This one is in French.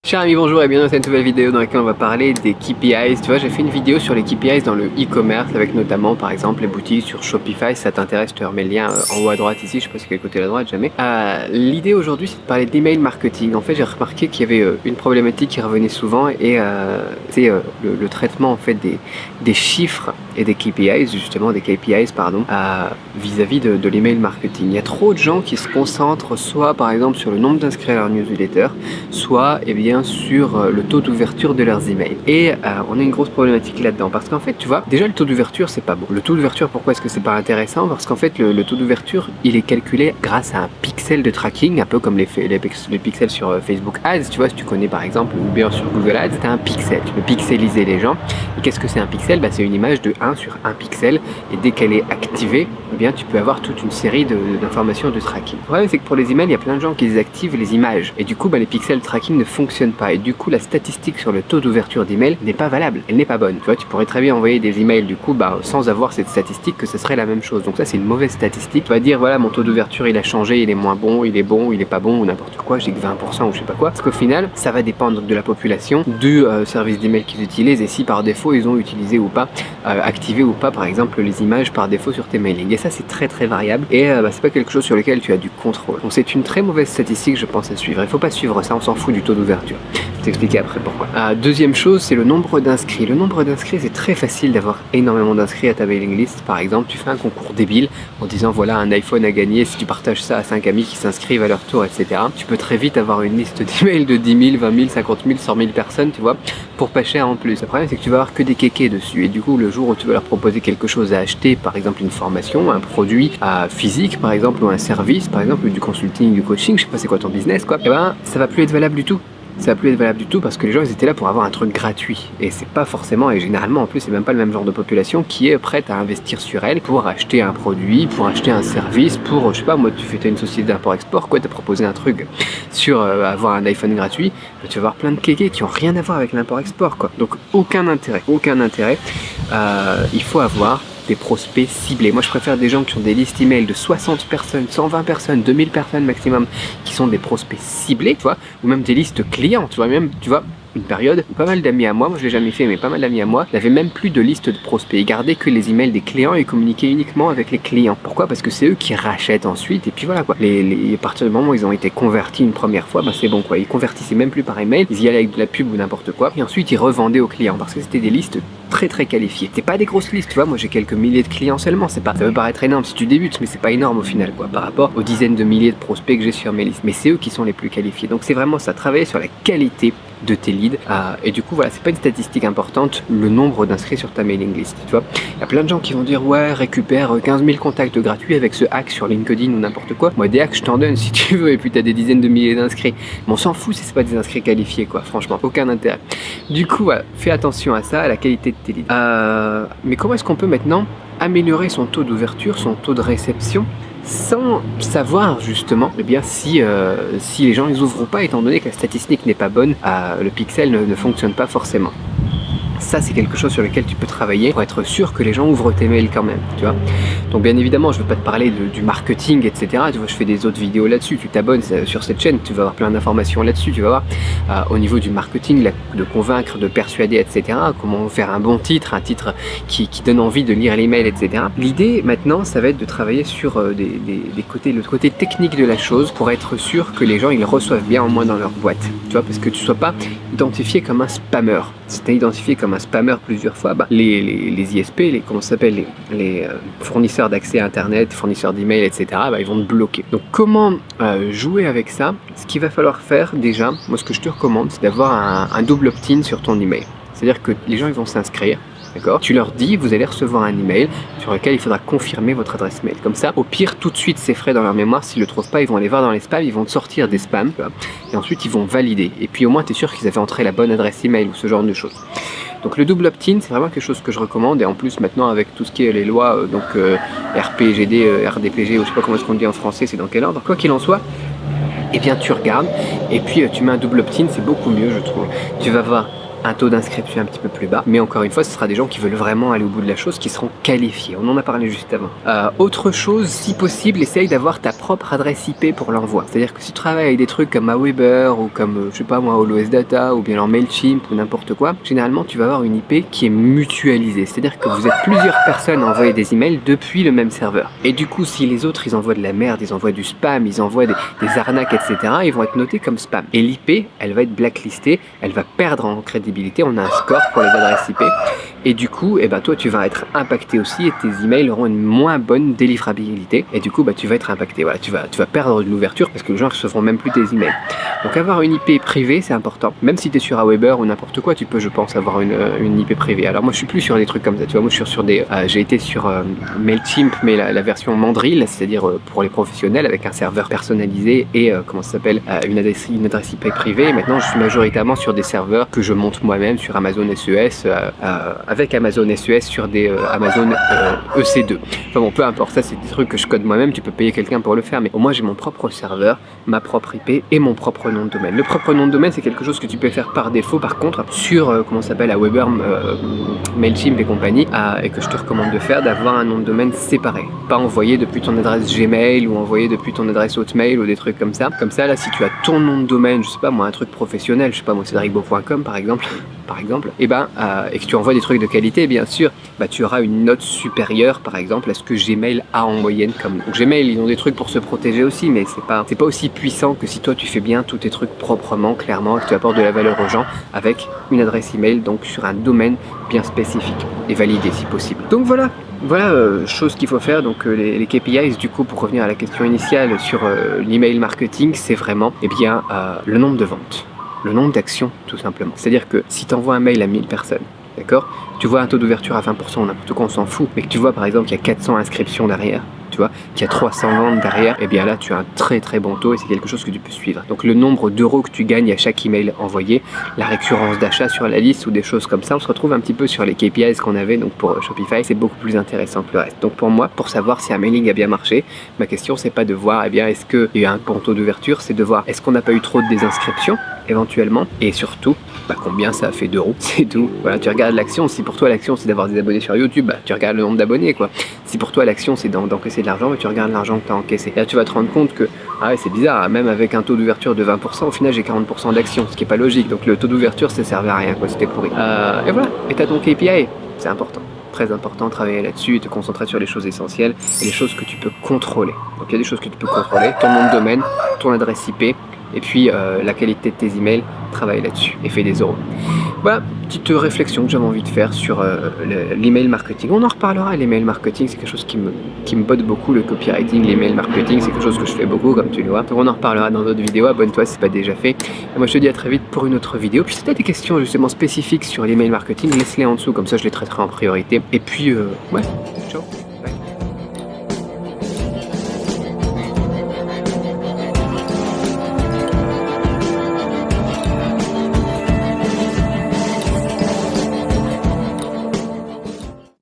Chers amis, bonjour et bienvenue dans cette nouvelle vidéo dans laquelle on va parler des KPIs. Tu vois, j'ai fait une vidéo sur les KPIs dans le e-commerce avec notamment par exemple les boutiques sur Shopify. Si ça t'intéresse, je te remets le lien en haut à droite ici, je sais pas si quel côté à la droite, jamais. L'idée aujourd'hui c'est de parler d'email marketing. En fait, j'ai remarqué qu'il y avait une problématique qui revenait souvent et c'est le traitement en fait des chiffres et des KPIs, justement des KPIs pardon, vis-à-vis de l'email marketing. Il y a trop de gens qui se concentrent soit par exemple sur le nombre d'inscrits à leur newsletter, soit sur le taux d'ouverture de leurs emails. Et on a une grosse problématique là-dedans parce qu'en fait, tu vois, déjà le taux d'ouverture c'est pas bon. Le taux d'ouverture, pourquoi est-ce que c'est pas intéressant? Parce qu'en fait, le taux d'ouverture il est calculé grâce à un pixel de tracking, un peu comme les pixels sur Facebook Ads. Tu vois, si tu connais par exemple, ou bien sur Google Ads, tu as un pixel, tu peux pixeliser les gens. Et qu'est-ce que c'est un pixel? C'est une image de 1 sur 1 pixel et dès qu'elle est activée, eh bien tu peux avoir toute une série d'informations de tracking. Le problème c'est que pour les emails, il y a plein de gens qui désactivent les images et du coup les pixels tracking ne fonctionnent pas et du coup la statistique sur le taux d'ouverture d'email n'est pas valable, elle n'est pas bonne. Tu vois, tu pourrais très bien envoyer des emails du coup sans avoir cette statistique que ce serait la même chose. Donc ça c'est une mauvaise statistique. Tu vas dire voilà, mon taux d'ouverture il a changé, il est moins bon, il est pas bon ou n'importe quoi, j'ai que 20% ou je sais pas quoi. Parce qu'au final ça va dépendre de la population, du service d'email qu'ils utilisent et si par défaut ils ont utilisé ou pas, activé ou pas par exemple les images par défaut sur tes mailings. Et ça c'est très variable et c'est pas quelque chose sur lequel tu as du contrôle. Donc c'est une très mauvaise statistique je pense à suivre. Il faut pas suivre ça, on s'en fout du taux d'ouverture. Je vais t'expliquer après pourquoi. Deuxième chose, c'est le nombre d'inscrits. Le nombre d'inscrits, c'est très facile d'avoir énormément d'inscrits à ta mailing list. Par exemple, tu fais un concours débile en disant voilà un iPhone à gagner si tu partages ça à 5 amis qui s'inscrivent à leur tour, etc. Tu peux très vite avoir une liste d'emails de 10 000, 20 000, 50 000, 100 000 personnes, tu vois, pour pas cher en plus. Le problème, c'est que tu vas avoir que des kékés dessus. Et du coup, le jour où tu vas leur proposer quelque chose à acheter, par exemple une formation, un produit physique, par exemple, ou un service, par exemple, du consulting, du coaching, je sais pas c'est quoi ton business, quoi, et ça va plus être valable du tout. Ça va plus être valable du tout parce que les gens ils étaient là pour avoir un truc gratuit et c'est pas forcément, et généralement en plus c'est même pas le même genre de population qui est prête à investir sur elle pour acheter un produit, pour acheter un service, pour je sais pas moi, tu fais une société d'import-export, quoi, t'as proposé un truc sur avoir un iPhone gratuit, tu vas avoir plein de kékés qui ont rien à voir avec l'import-export, quoi. Donc aucun intérêt. Il faut avoir des prospects ciblés. Moi je préfère des gens qui ont des listes email de 60 personnes, 120 personnes, 2000 personnes maximum, qui sont des prospects ciblés, tu vois, ou même des listes clients, tu vois, même, tu vois, une période où pas mal d'amis à moi je l'ai jamais fait, mais pas mal d'amis à moi n'avaient même plus de liste de prospects, ils gardaient que les emails des clients et communiquaient uniquement avec les clients. Pourquoi? Parce que c'est eux qui rachètent ensuite et puis voilà quoi. À partir du moment où ils ont été convertis une première fois, c'est bon quoi, ils convertissaient même plus par email, ils y allaient avec de la pub ou n'importe quoi et ensuite ils revendaient aux clients parce que c'était des listes très qualifiées. C'est pas des grosses listes, tu vois, moi j'ai quelques milliers de clients seulement, ça peut paraître énorme si tu débutes, mais c'est pas énorme au final quoi, par rapport aux dizaines de milliers de prospects que j'ai sur mes listes, mais c'est eux qui sont les plus qualifiés. Donc c'est vraiment ça, travailler sur la qualité de tes leads et du coup voilà, c'est pas une statistique importante le nombre d'inscrits sur ta mailing list, tu vois. Il y a plein de gens qui vont dire ouais, récupère 15 000 contacts gratuits avec ce hack sur LinkedIn ou n'importe quoi. Moi des hacks je t'en donne si tu veux et puis t'as des dizaines de milliers d'inscrits, mais on s'en fout si c'est pas des inscrits qualifiés quoi, franchement aucun intérêt. Du coup voilà, fais attention à ça, à la qualité de tes leads. Mais comment est-ce qu'on peut maintenant améliorer son taux d'ouverture, son taux de réception sans savoir justement si les gens ils ouvrent ou pas, étant donné que la statistique n'est pas bonne, le pixel ne fonctionne pas forcément. Ça c'est quelque chose sur lequel tu peux travailler pour être sûr que les gens ouvrent tes mails quand même, tu vois. Donc bien évidemment je ne veux pas te parler du marketing etc, tu vois, je fais des autres vidéos là-dessus, tu t'abonnes sur cette chaîne, tu vas avoir plein d'informations là-dessus, tu vas voir au niveau du marketing, de convaincre, de persuader etc, comment faire un bon titre, un titre qui donne envie de lire les mails etc. L'idée maintenant ça va être de travailler sur le côté technique de la chose pour être sûr que les gens ils reçoivent bien au moins dans leur boîte, tu vois, parce que tu ne sois pas identifié comme un spammer. Si tu es identifié comme un spammer plusieurs fois, les ISP, comment ça s'appelle, les fournisseurs d'accès à internet, fournisseurs d'email, etc., ils vont te bloquer. Donc comment jouer avec ça? Ce qu'il va falloir faire déjà, moi ce que je te recommande, c'est d'avoir un double opt-in sur ton email. C'est-à-dire que les gens ils vont s'inscrire, d'accord? Tu leur dis, vous allez recevoir un email sur lequel il faudra confirmer votre adresse mail. Comme ça, au pire, tout de suite, c'est frais dans leur mémoire. S'ils le trouvent pas, ils vont aller voir dans les spams, ils vont te sortir des spams, et ensuite ils vont valider. Et puis au moins, tu es sûr qu'ils avaient entré la bonne adresse email ou ce genre de choses. Donc le double opt-in, c'est vraiment quelque chose que je recommande. Et en plus, maintenant, avec tout ce qui est les lois, RPGD, RDPG, ou je sais pas comment est-ce qu'on dit en français, c'est dans quel ordre. Quoi qu'il en soit, eh bien tu regardes, et puis tu mets un double opt-in, c'est beaucoup mieux, je trouve. Tu vas voir un taux d'inscription un petit peu plus bas. Mais encore une fois, ce sera des gens qui veulent vraiment aller au bout de la chose, qui seront qualifiés. On en a parlé juste avant. Autre chose, si possible, essaye d'avoir ta propre adresse IP pour l'envoi. C'est-à-dire que si tu travailles avec des trucs comme Aweber ou comme, je sais pas moi, HoloS Data ou bien alors Mailchimp ou n'importe quoi, généralement tu vas avoir une IP qui est mutualisée. C'est-à-dire que vous êtes plusieurs personnes à envoyer des emails depuis le même serveur. Et du coup, si les autres, ils envoient de la merde, ils envoient du spam, ils envoient des arnaques, etc., ils vont être notés comme spam. Et l'IP, elle va être blacklistée, elle va perdre en crédibilité. On a un score pour les adresses IP. Et du coup, eh ben, toi, tu vas être impacté aussi et tes emails auront une moins bonne délivrabilité. Et du coup, bah, tu vas être impacté. Voilà, tu vas perdre de l'ouverture parce que les gens ne recevront même plus tes emails. Donc avoir une IP privée, c'est important. Même si tu es sur Aweber ou n'importe quoi, tu peux, je pense, avoir une IP privée. Alors moi, je suis plus sur des trucs comme ça. Tu vois, moi, je suis sur des... j'ai été sur Mailchimp, mais la version Mandrill, c'est-à-dire pour les professionnels, avec un serveur personnalisé et, comment ça s'appelle, une adresse IP privée. Et maintenant, je suis majoritairement sur des serveurs que je monte moi-même sur Amazon SES, avec Amazon SES sur des Amazon EC2. Enfin bon, peu importe, ça c'est des trucs que je code moi-même, tu peux payer quelqu'un pour le faire, mais au moins j'ai mon propre serveur, ma propre IP et mon propre nom de domaine. Le propre nom de domaine, c'est quelque chose que tu peux faire par défaut, par contre, sur, comment ça s'appelle, Aweber, Mailchimp et compagnie, et que je te recommande de faire, d'avoir un nom de domaine séparé. Pas envoyé depuis ton adresse Gmail ou envoyé depuis ton adresse Hotmail ou des trucs comme ça. Comme ça, là, si tu as ton nom de domaine, je sais pas moi, un truc professionnel, je sais pas moi, cédricbeau.com par exemple, et que tu envoies des trucs de qualité, bien sûr, bah, tu auras une note supérieure, par exemple, à ce que Gmail a en moyenne. Donc Gmail, ils ont des trucs pour se protéger aussi, mais c'est pas aussi puissant que si toi tu fais bien tous tes trucs proprement, clairement, que tu apportes de la valeur aux gens avec une adresse email, donc sur un domaine bien spécifique et validé si possible. Donc voilà, chose qu'il faut faire. Donc les KPIs, du coup, pour revenir à la question initiale sur l'email marketing, c'est vraiment le nombre de ventes, le nombre d'actions, tout simplement. C'est-à-dire que si tu envoies un mail à 1000 personnes, d'accord, tu vois un taux d'ouverture à 20%, n'importe quoi, on s'en fout, mais que tu vois par exemple qu'il y a 400 inscriptions derrière, tu vois, qu'il y a 300 ventes derrière, et bien là tu as un très très bon taux et c'est quelque chose que tu peux suivre. Donc le nombre d'euros que tu gagnes à chaque email envoyé, la récurrence d'achat sur la liste ou des choses comme ça, on se retrouve un petit peu sur les KPIs qu'on avait donc pour Shopify, c'est beaucoup plus intéressant que le reste. Donc pour moi, pour savoir si un mailing a bien marché, ma question c'est pas de voir est-ce qu'il y a un bon taux d'ouverture, c'est de voir est-ce qu'on n'a pas eu trop de désinscriptions éventuellement, et surtout combien ça a fait d'euros, c'est tout. Voilà, tu regardes l'action. Si pour toi l'action c'est d'avoir des abonnés sur YouTube, tu regardes le nombre d'abonnés quoi. Si pour toi l'action c'est d'encaisser de l'argent, tu regardes l'argent que tu as encaissé. Et là tu vas te rendre compte que c'est bizarre, même avec un taux d'ouverture de 20%, au final j'ai 40% d'actions, ce qui est pas logique. Donc le taux d'ouverture ça servait à rien quoi, c'était pourri. Et voilà, et t'as ton KPI, c'est important. Très important, travailler là-dessus et te concentrer sur les choses essentielles et les choses que tu peux contrôler. Donc il y a des choses que tu peux contrôler, ton nom de domaine, ton adresse IP, et puis la qualité de tes emails, travaille là-dessus et fais des euros. Voilà, petite réflexion que j'avais envie de faire sur l'email marketing. On en reparlera, l'email marketing, c'est quelque chose qui me botte beaucoup, le copywriting, l'email marketing, c'est quelque chose que je fais beaucoup, comme tu le vois. Donc on en reparlera dans d'autres vidéos, abonne-toi si c'est pas déjà fait. Et moi je te dis à très vite pour une autre vidéo. Puis si tu as des questions justement spécifiques sur l'email marketing, laisse-les en dessous, comme ça je les traiterai en priorité. Et puis, ouais, ciao.